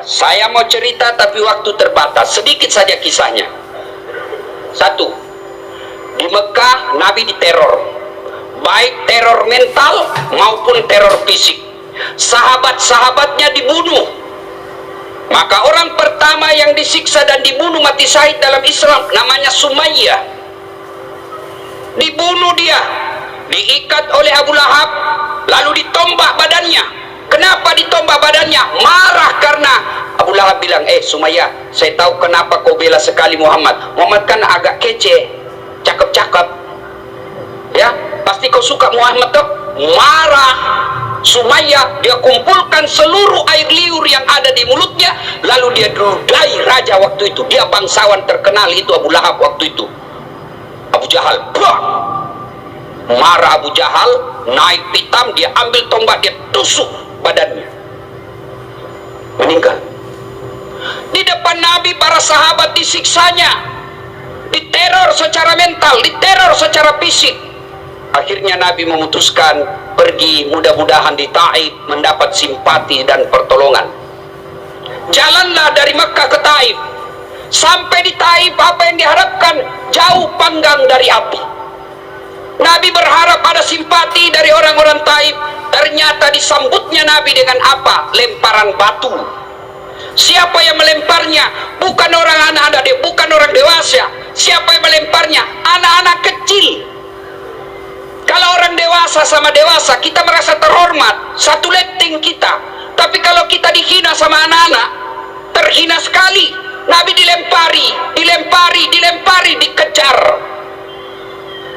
Saya mau cerita tapi waktu terbatas, sedikit saja kisahnya. Satu, di Mekah Nabi diteror, baik teror mental maupun teror fisik. Sahabat-sahabatnya dibunuh. Maka orang pertama yang disiksa dan dibunuh mati syahid dalam Islam namanya Sumayyah. Dibunuh dia, diikat oleh Abu Lahab, lalu ditombak badannya. Kenapa ditombak badannya? Marah karena Abu Lahab bilang, Sumayyah, saya tahu kenapa kau bela sekali Muhammad. Muhammad kan agak kece, cakep-cakep, ya, pasti kau suka Muhammad toh. Marah Sumayyah, dia kumpulkan seluruh air liur yang ada di mulutnya, lalu dia dudai raja waktu itu. Dia bangsawan terkenal itu Abu Lahab waktu itu. Abu Jahal, marah Abu Jahal, naik pitam, dia ambil tombak, dia tusuk badannya, meninggal. Di depan Nabi para sahabat disiksanya, diteror secara mental, diteror secara fisik. Akhirnya Nabi memutuskan pergi, mudah-mudahan di Taif mendapat simpati dan pertolongan. Jalanlah dari Mekah ke Taif. Sampai di Taif, apa yang diharapkan? Jauh panggang dari api. Nabi berharap ada simpati dari orang-orang Taif. Ternyata disambutnya Nabi dengan apa? Lemparan batu. Siapa yang melemparnya? Bukan orang anak-anak, bukan orang dewasa. Siapa yang melemparnya? Anak-anak kecil. Kalau orang dewasa sama dewasa, kita merasa terhormat, satu letting kita. Tapi kalau kita dihina sama anak-anak, terhina sekali. Nabi dilempari, dikejar,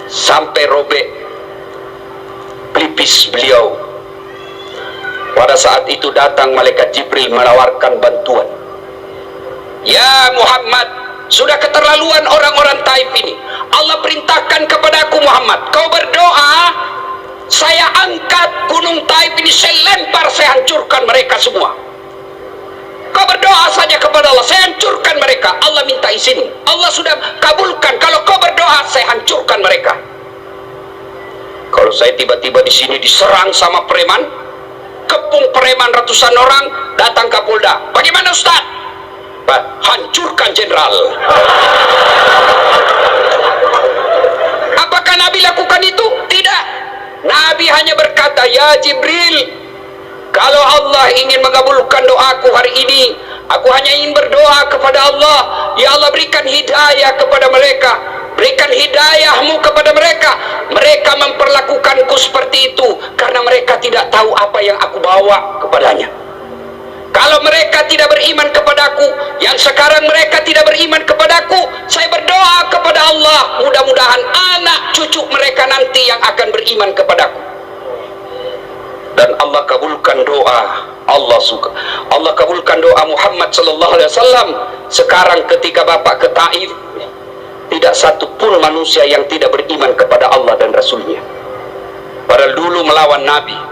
sampai robek pelipis beliau. Pada saat itu datang malaikat Jibril menawarkan bantuan. Ya Muhammad, sudah keterlaluan orang-orang Taif ini. Allah perintahkan kepadaku Muhammad, kau berdoa, saya angkat gunung Taif ini, saya lempar, saya hancurkan mereka semua. Kau berdoa saja kepada Allah, saya hancurkan mereka. Allah minta izin, Allah sudah kabulkan. Kalau kau berdoa, saya hancurkan mereka. Kalau saya tiba-tiba di sini diserang sama preman, kepung preman ratusan orang, datang Kapolda, bagaimana Ustaz? Hancurkan jenderal. Apakah Nabi lakukan itu? Tidak. Nabi hanya berkata, ya Jibril, kalau Allah ingin mengabulkan doaku hari ini, aku hanya ingin berdoa kepada Allah, ya Allah berikan hidayah kepada mereka, berikan hidayahmu kepada mereka. Mereka memperlakukanku seperti itu karena mereka tidak tahu apa yang aku bawa kepadanya. Kalau mereka tidak beriman kepadaku, yang sekarang mereka tidak beriman kepadaku, saya berdoa kepada Allah, mudah-mudahan anak cucu mereka nanti yang akan beriman kepadaku. Dan Allah kabulkan doa. Allah kabulkan doa Muhammad sallallahu alaihi wasallam. Sekarang ketika Bapak ke Taif, tidak satu pun manusia yang tidak beriman kepada Allah dan Rasulnya. Padahal dulu melawan Nabi.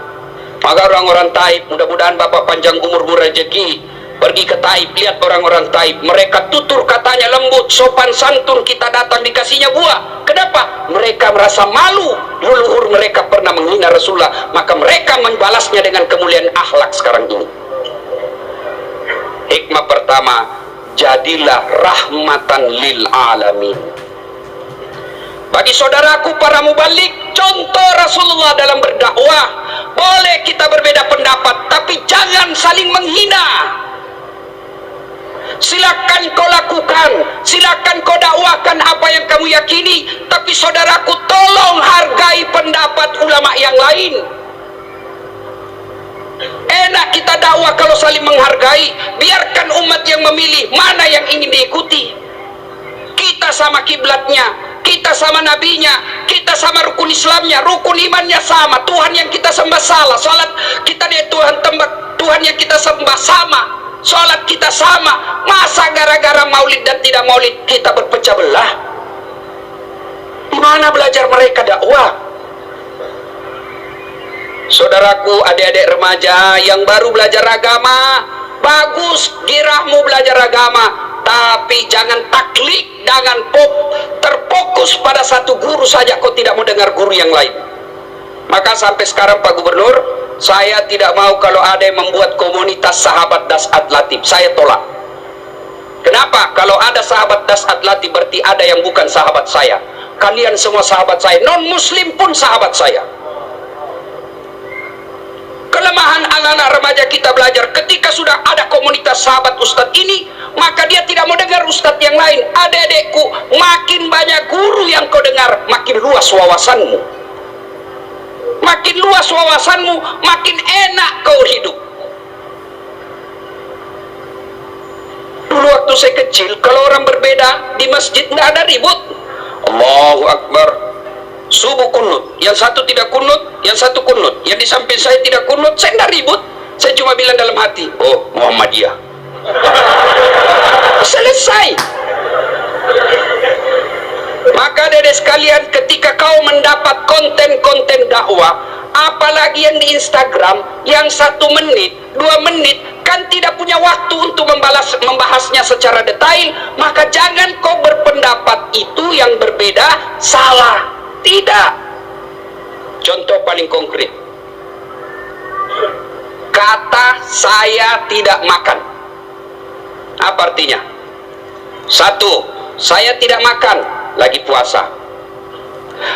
Maka orang-orang Taif, mudah-mudahan Bapak panjang umur berrezeki, pergi ke Taif, lihat orang-orang Taif, mereka tutur katanya lembut, sopan santun, kita datang dikasihnya buah. Kenapa? Mereka merasa malu, leluhur mereka pernah menghina Rasulullah, maka mereka membalasnya dengan kemuliaan akhlak sekarang ini. Hikmah pertama, jadilah rahmatan lil alamin. Bagi saudaraku para mubalik, contoh Rasulullah dalam berdakwah. Boleh kita berbeda pendapat, tapi jangan saling menghina. Silakan kau lakukan, silakan kau dakwakan apa yang kamu yakini, tapi saudaraku tolong hargai pendapat ulama yang lain. Enak kita dakwah kalau saling menghargai. Biarkan umat yang memilih mana yang ingin diikuti. Kita sama kiblatnya, kita sama nabinya, kita sama rukun Islamnya, rukun imannya sama. Tuhan yang kita sembah salah, salat kita dia Tuhan yang kita sembah sama, salat kita sama. Masa gara-gara maulid dan tidak maulid kita berpecah belah? Di mana belajar mereka dakwah? Saudaraku, adik-adik remaja yang baru belajar agama, bagus girahmu belajar agama, tapi jangan taklid, jangan terfokus pada satu guru saja, kau tidak mau dengar guru yang lain. Maka sampai sekarang Pak Gubernur, saya tidak mau kalau ada yang membuat komunitas sahabat Das'at Latif. Saya tolak. Kenapa? Kalau ada sahabat Das'at Latif berarti ada yang bukan sahabat saya. Kalian semua sahabat saya, non muslim pun sahabat saya. Kelemahan anak-anak remaja kita belajar, ketika sudah ada komunitas sahabat ustadz ini, maka dia tidak mau dengar ustadz yang lain. Adik-adikku, makin banyak guru yang kau dengar, makin luas wawasanmu. Makin luas wawasanmu, makin enak kau hidup. Dulu waktu saya kecil, kalau orang berbeda di masjid nggak ada ribut. Allahu Akbar. Subuh kunut, yang satu tidak kunut, yang satu kunut, yang di samping saya tidak kunut, saya tidak ribut. Saya cuma bilang dalam hati, oh Muhammadiyah. Selesai. Maka dedek sekalian, ketika kau mendapat konten-konten dakwah, apalagi yang di Instagram, yang 1 menit, 2 menit, kan tidak punya waktu untuk membahasnya secara detail, maka jangan kau berpendapat itu yang berbeda salah. Tidak. Contoh paling konkret, kata saya tidak makan, apa artinya? 1, saya tidak makan lagi puasa.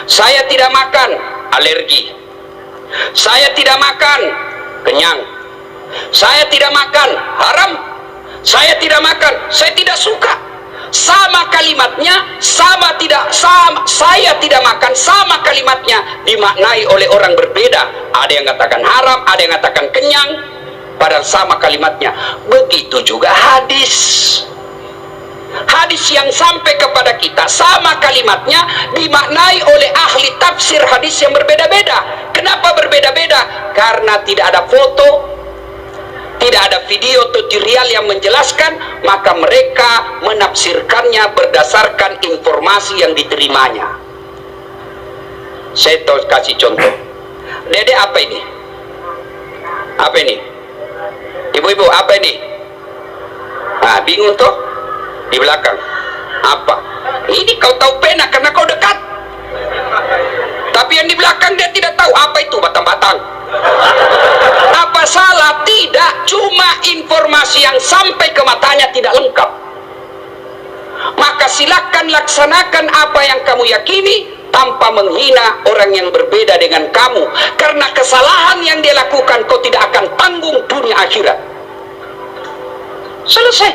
Saya tidak makan alergi. Saya tidak makan kenyang. Saya tidak makan haram. Saya tidak makan, saya tidak suka. Sama kalimatnya, sama tidak, sama, saya tidak makan, sama kalimatnya dimaknai oleh orang berbeda. Ada yang katakan haram, ada yang katakan kenyang, padahal sama kalimatnya. Begitu juga hadis. Hadis yang sampai kepada kita sama kalimatnya dimaknai oleh ahli tafsir hadis yang berbeda-beda. Kenapa berbeda-beda? Karena tidak ada foto, tidak ada video tutorial yang menjelaskan, maka mereka menafsirkannya berdasarkan informasi yang diterimanya. Saya kasih contoh. Dede, apa ini? Apa ini? Ibu-ibu, apa ini? Nah, bingung toh? Di belakang. Apa? Ini kau tahu pena karena kau dekat. Tapi yang di belakang dia tidak tahu apa itu batang-batang. Apa salah? Tidak, cuma informasi yang sampai ke matanya tidak lengkap. Maka silakan laksanakan apa yang kamu yakini tanpa menghina orang yang berbeda dengan kamu, karena kesalahan yang dia lakukan kau tidak akan tanggung dunia akhirat. Selesai.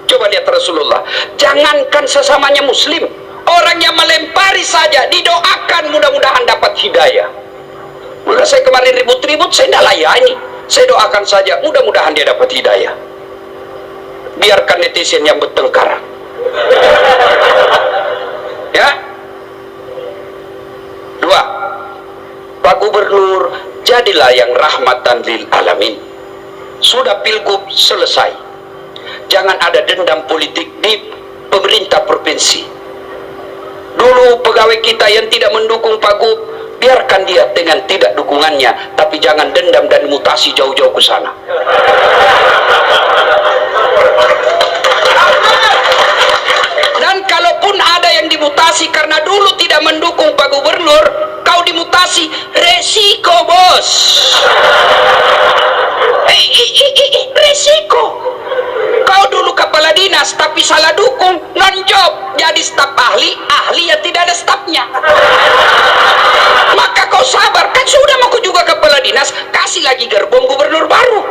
Coba lihat Rasulullah, jangankan sesamanya muslim, orang yang melempari saja didoakan mudah-mudahan dapat hidayah. Maka saya kemarin ribut-ribut, saya tidak layani. Saya doakan saja, mudah-mudahan dia dapat hidayah. Biarkan netizen yang bertengkar. Ya. 2, Pak Gubernur, jadilah yang rahmatan lil alamin. Sudah pilgub selesai. Jangan ada dendam politik di pemerintah provinsi. Dulu pegawai kita yang tidak mendukung Pak Gub, biarkan dia dengan tidak dukungannya, tapi jangan dendam dan mutasi jauh-jauh ke sana. Dan kalaupun ada yang dimutasi karena dulu tidak mendukung Pak Gubernur, kau dimutasi, resiko bos. Resiko. Kau dulu kepala dinas tapi salah dukung, non job, jadi staf ahli, ahli yang tidak ada stafnya. Maka kau sabar, kan sudah mau juga kepala dinas, kasih lagi gerbong gubernur baru.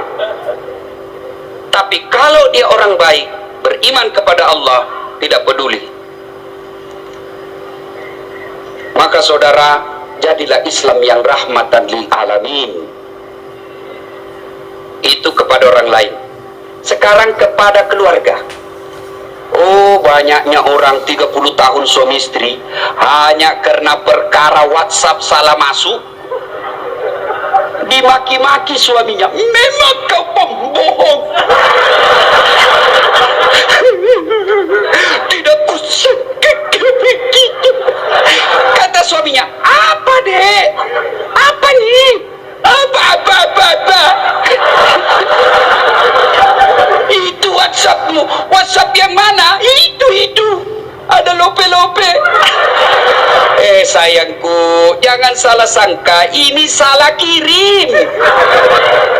Tapi kalau dia orang baik, beriman kepada Allah, tidak peduli, maka saudara, jadilah Islam yang rahmatan lil alamin. Itu kepada orang lain. Sekarang kepada keluarga. Oh, banyaknya orang 30 tahun suami istri hanya karena perkara WhatsApp salah masuk dimaki-maki suaminya. Memang kau pembohong. Tidak usah begitu. Kata suaminya, apa dek? Apa nih? Apa. Itu WhatsAppmu. WhatsApp yang mana? Itu ada lope-lope. Sayangku, jangan salah sangka, ini salah kirim.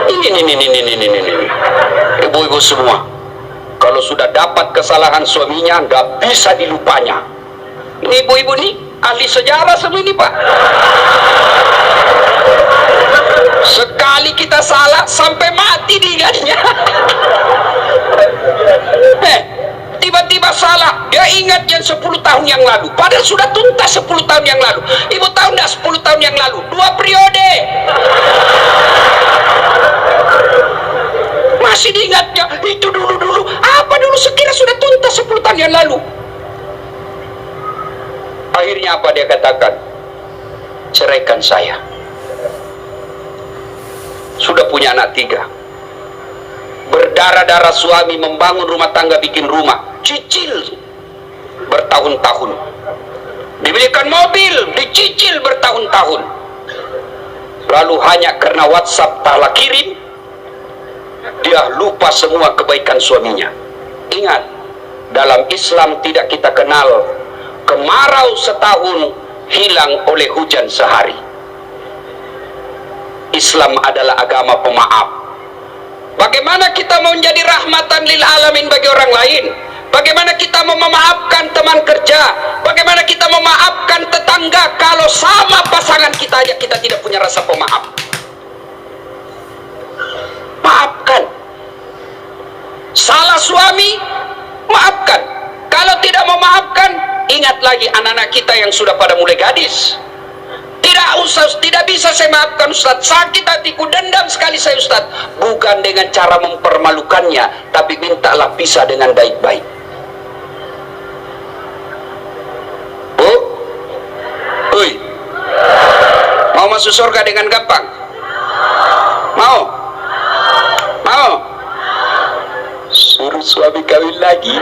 Ini. Ibu-ibu semua, kalau sudah dapat kesalahan suaminya, nggak bisa dilupanya. Ini ibu-ibu nih, ahli sejarah semua ini, Pak. Sekali kita salah, sampai mati diingatnya. Tiba-tiba salah, dia ingat yang 10 tahun yang lalu, padahal sudah tuntas 10 tahun yang lalu. Ibu tahu enggak 10 tahun yang lalu? 2 periode. Masih diingatnya, itu dulu. Apa dulu, sekira sudah tuntas 10 tahun yang lalu. Akhirnya apa dia katakan? Ceraikan saya. Sudah punya anak 3. Berdarah-darah suami membangun rumah tangga, bikin rumah, cicil bertahun-tahun. Dibelikan mobil, dicicil bertahun-tahun. Lalu hanya karena WhatsApp tak kirim, dia lupa semua kebaikan suaminya. Ingat, dalam Islam tidak kita kenal kemarau setahun hilang oleh hujan sehari. Islam adalah agama pemaaf. Bagaimana kita mau menjadi rahmatan lil alamin bagi orang lain? Bagaimana kita mau memaafkan teman kerja? Bagaimana kita mau memaafkan tetangga kalau sama pasangan kita aja kita tidak punya rasa pemaaf? Maafkan. Salah suami, maafkan. Kalau tidak mau maafkan, ingat lagi anak-anak kita yang sudah pada mulai gadis. Tidak bisa saya maafkan Ustaz, sakit hatiku, dendam sekali saya Ustaz. Bukan dengan cara mempermalukannya, tapi mintalah pisah dengan baik-baik. Bu, Uy, mau masuk surga dengan gampang? Mau? Suruh suami kawin lagi.